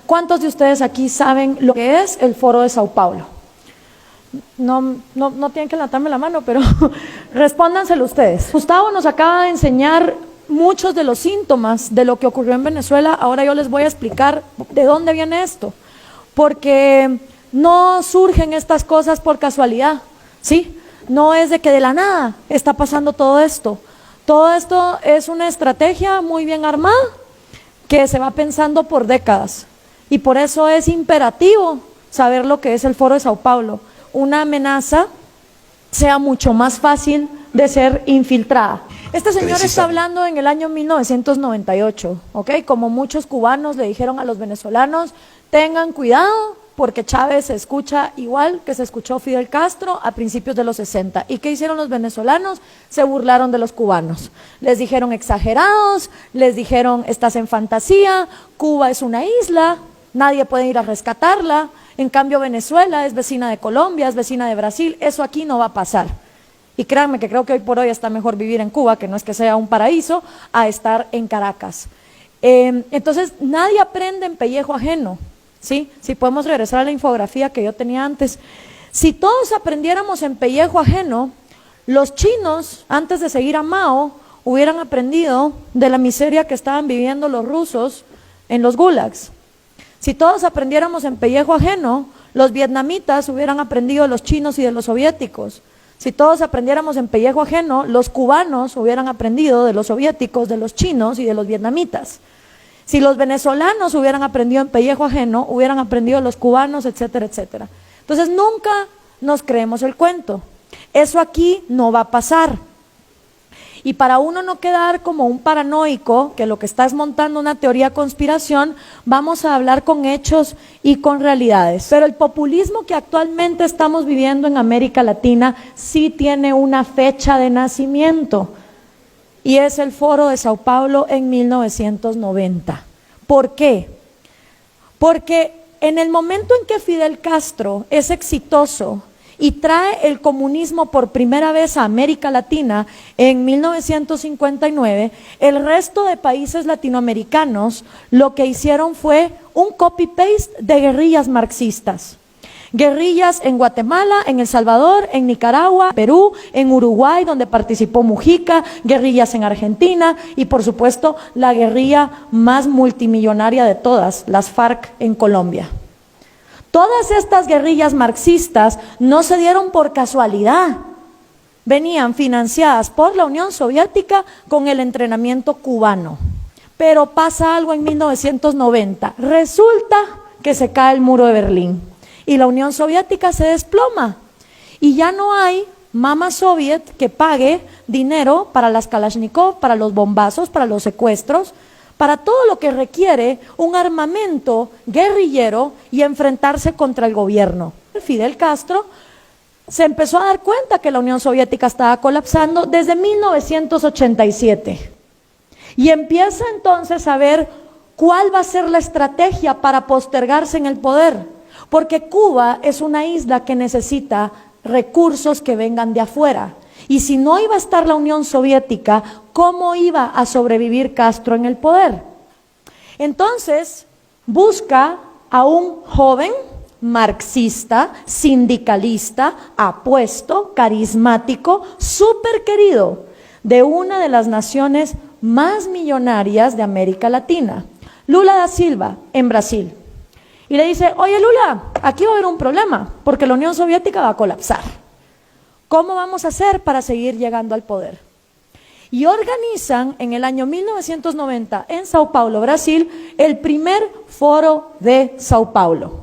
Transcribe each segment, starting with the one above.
¿Cuántos de ustedes aquí saben lo que es el Foro de Sao Paulo? No tienen que levantarme la mano, pero respóndanselo ustedes. Gustavo nos acaba de enseñar muchos de los síntomas de lo que ocurrió en Venezuela. Ahora yo les voy a explicar de dónde viene esto, porque no surgen estas cosas por casualidad, ¿sí? No es de que de la nada está pasando todo esto. Todo esto es una estrategia muy bien armada que se va pensando por décadas, y por eso es imperativo saber lo que es el Foro de Sao Paulo. Una amenaza sea mucho más fácil de ser infiltrada. Este señor está hablando en el año 1998, ¿ok? Como muchos cubanos le dijeron a los venezolanos, tengan cuidado porque Chávez se escucha igual que se escuchó Fidel Castro a principios de los 60. ¿Y qué hicieron los venezolanos? Se burlaron de los cubanos. Les dijeron exagerados, les dijeron estás en fantasía, Cuba es una isla, nadie puede ir a rescatarla. En cambio Venezuela es vecina de Colombia, es vecina de Brasil, eso aquí no va a pasar. Y créanme que creo que hoy por hoy está mejor vivir en Cuba, que no es que sea un paraíso, a estar en Caracas. Entonces nadie aprende en pellejo ajeno, ¿sí? Si podemos regresar a la infografía que yo tenía antes. Si todos aprendiéramos en pellejo ajeno, los chinos, antes de seguir a Mao, hubieran aprendido de la miseria que estaban viviendo los rusos en los gulags. Si todos aprendiéramos en pellejo ajeno, los vietnamitas hubieran aprendido de los chinos y de los soviéticos. Si todos aprendiéramos en pellejo ajeno, los cubanos hubieran aprendido de los soviéticos, de los chinos y de los vietnamitas. Si los venezolanos hubieran aprendido en pellejo ajeno, hubieran aprendido de los cubanos, etcétera, etcétera. Entonces nunca nos creemos el cuento. Eso aquí no va a pasar. Y para uno no quedar como un paranoico, que lo que está es montando una teoría de conspiración, vamos a hablar con hechos y con realidades. Pero el populismo que actualmente estamos viviendo en América Latina sí tiene una fecha de nacimiento, y es el Foro de Sao Paulo en 1990. ¿Por qué? Porque en el momento en que Fidel Castro es exitoso y trae el comunismo por primera vez a América Latina en 1959, el resto de países latinoamericanos lo que hicieron fue un copy-paste de guerrillas marxistas. Guerrillas en Guatemala, en El Salvador, en Nicaragua, Perú, en Uruguay, donde participó Mujica, guerrillas en Argentina y por supuesto la guerrilla más multimillonaria de todas, las FARC en Colombia. Todas estas guerrillas marxistas no se dieron por casualidad, venían financiadas por la Unión Soviética con el entrenamiento cubano. Pero pasa algo en 1990, resulta que se cae el muro de Berlín y la Unión Soviética se desploma y ya no hay mama soviet que pague dinero para las Kalashnikov, para los bombazos, para los secuestros, para todo lo que requiere un armamento guerrillero y enfrentarse contra el gobierno. Fidel Castro se empezó a dar cuenta que la Unión Soviética estaba colapsando desde 1987 y empieza entonces a ver cuál va a ser la estrategia para postergarse en el poder, porque Cuba es una isla que necesita recursos que vengan de afuera. Y si no iba a estar la Unión Soviética, ¿cómo iba a sobrevivir Castro en el poder? Entonces, busca a un joven marxista, sindicalista, apuesto, carismático, súper querido, de una de las naciones más millonarias de América Latina, Lula da Silva, en Brasil. Y le dice, oye Lula, aquí va a haber un problema, porque la Unión Soviética va a colapsar. ¿Cómo vamos a hacer para seguir llegando al poder? Y organizan en el año 1990 en Sao Paulo, Brasil, el primer Foro de Sao Paulo.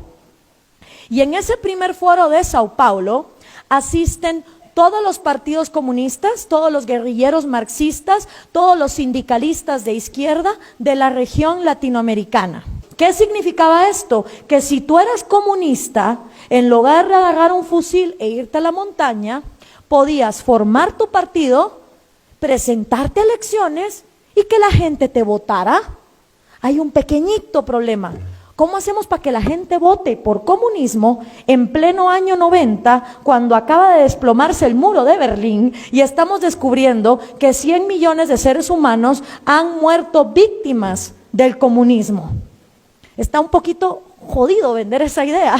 Y en ese primer Foro de Sao Paulo asisten todos los partidos comunistas, todos los guerrilleros marxistas, todos los sindicalistas de izquierda de la región latinoamericana. ¿Qué significaba esto? Que si tú eras comunista, en lugar de agarrar un fusil e irte a la montaña, podías formar tu partido, presentarte a elecciones y que la gente te votara. Hay un pequeñito problema. ¿Cómo hacemos para que la gente vote por comunismo en pleno año 90, cuando acaba de desplomarse el muro de Berlín y estamos descubriendo que 100 millones de seres humanos han muerto víctimas del comunismo? Está un poquito jodido vender esa idea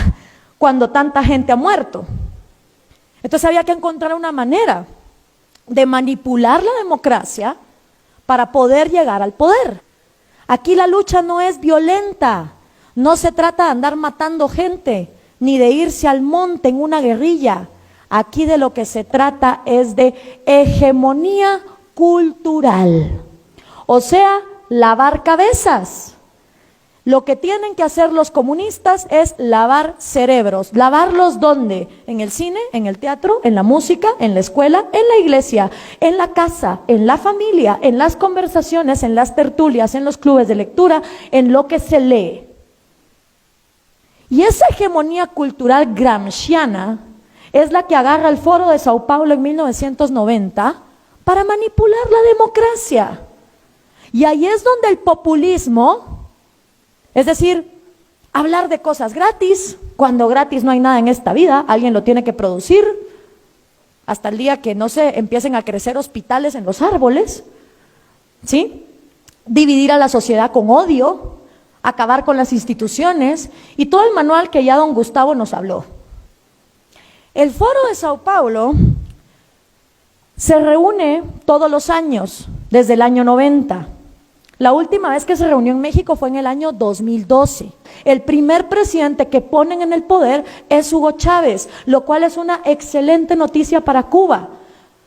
cuando tanta gente ha muerto. Entonces había que encontrar una manera de manipular la democracia para poder llegar al poder. Aquí la lucha no es violenta, no se trata de andar matando gente, ni de irse al monte en una guerrilla. Aquí de lo que se trata es de hegemonía cultural, o sea, lavar cabezas. Lo que tienen que hacer los comunistas es lavar cerebros. ¿Lavarlos dónde? En el cine, en el teatro, en la música, en la escuela, en la iglesia, en la casa, en la familia, en las conversaciones, en las tertulias, en los clubes de lectura, en lo que se lee. Y esa hegemonía cultural gramsciana es la que agarra el Foro de Sao Paulo en 1990 para manipular la democracia. Y ahí es donde el populismo, es decir, hablar de cosas gratis, cuando gratis no hay nada en esta vida, alguien lo tiene que producir, hasta el día que, no sé, empiecen a crecer hospitales en los árboles, ¿sí? Dividir a la sociedad con odio, acabar con las instituciones, y todo el manual que ya don Gustavo nos habló. El Foro de Sao Paulo se reúne todos los años, desde el año 90. La última vez que se reunió en México fue en el año 2012. El primer presidente que ponen en el poder es Hugo Chávez, lo cual es una excelente noticia para Cuba,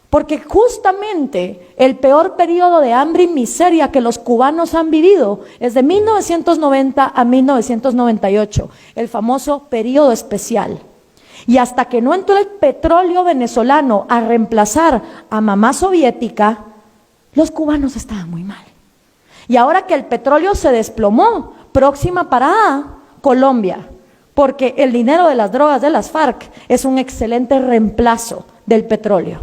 porque justamente el peor periodo de hambre y miseria que los cubanos han vivido es de 1990 a 1998, el famoso periodo especial. Y hasta que no entró el petróleo venezolano a reemplazar a mamá soviética, los cubanos estaban muy mal. Y ahora que el petróleo se desplomó, próxima parada, Colombia, porque el dinero de las drogas de las FARC es un excelente reemplazo del petróleo.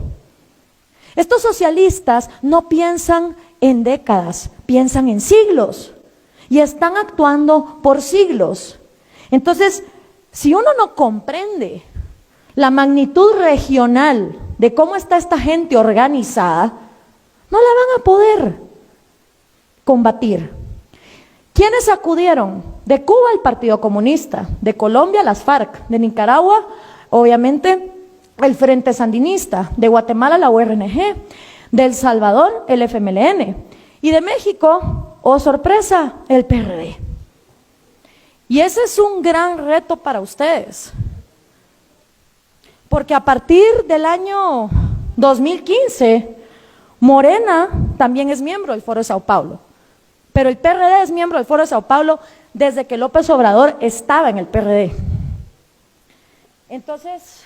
Estos socialistas no piensan en décadas, piensan en siglos y están actuando por siglos. Entonces, si uno no comprende la magnitud regional de cómo está esta gente organizada, no la van a poder combatir. ¿Quiénes acudieron? De Cuba el Partido Comunista, de Colombia las FARC, de Nicaragua obviamente el Frente Sandinista, de Guatemala la URNG, de El Salvador el FMLN y de México, oh sorpresa, el PRD. Y ese es un gran reto para ustedes, porque a partir del año 2015 Morena también es miembro del Foro de Sao Paulo. Pero el PRD es miembro del Foro de Sao Paulo desde que López Obrador estaba en el PRD. Entonces,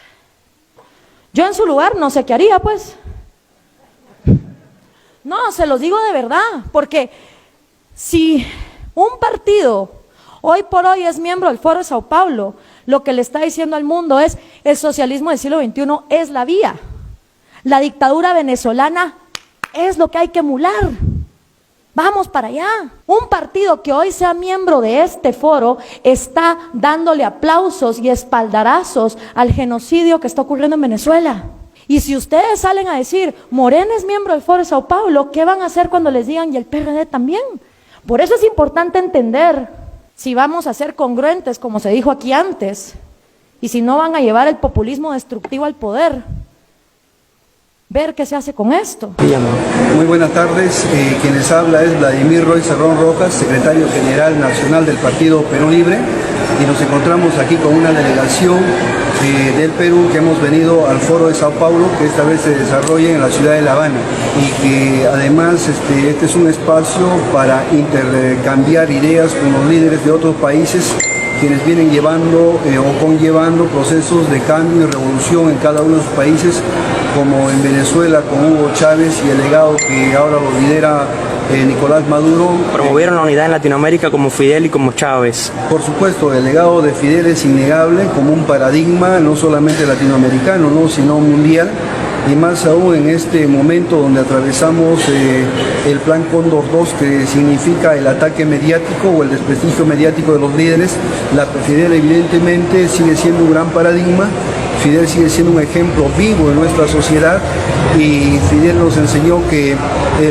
yo en su lugar no sé qué haría, pues. No, se los digo de verdad, porque si un partido hoy por hoy es miembro del Foro de Sao Paulo, lo que le está diciendo al mundo es: el socialismo del siglo XXI es la vía. La dictadura venezolana es lo que hay que emular. Vamos para allá. Un partido que hoy sea miembro de este foro está dándole aplausos y espaldarazos al genocidio que está ocurriendo en Venezuela. Y si ustedes salen a decir, Morena es miembro del Foro de Sao Paulo, ¿qué van a hacer cuando les digan y el PRD también? Por eso es importante entender si vamos a ser congruentes, como se dijo aquí antes, y si no van a llevar el populismo destructivo al poder. Ver qué se hace con esto. Muy buenas tardes, quien les habla es Vladimir Roy Cerrón Rojas, secretario general nacional del Partido Perú Libre, y nos encontramos aquí con una delegación del Perú que hemos venido al Foro de Sao Paulo, que esta vez se desarrolla en la ciudad de La Habana, y que además este es un espacio para intercambiar ideas con los líderes de otros países quienes vienen llevando o conllevando procesos de cambio y revolución en cada uno de sus países, como en Venezuela con Hugo Chávez y el legado que ahora lo lidera Nicolás Maduro. Promovieron la unidad en Latinoamérica como Fidel y como Chávez. Por supuesto, el legado de Fidel es innegable como un paradigma no solamente latinoamericano, ¿no?, sino mundial. Y más aún en este momento donde atravesamos el Plan Cóndor II, que significa el ataque mediático o el desprestigio mediático de los líderes. La Fidel evidentemente sigue siendo un gran paradigma Fidel sigue siendo un ejemplo vivo en nuestra sociedad y Fidel nos enseñó que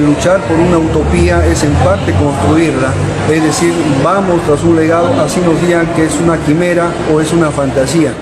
luchar por una utopía es en parte construirla, es decir, vamos tras un legado, así nos digan que es una quimera o es una fantasía.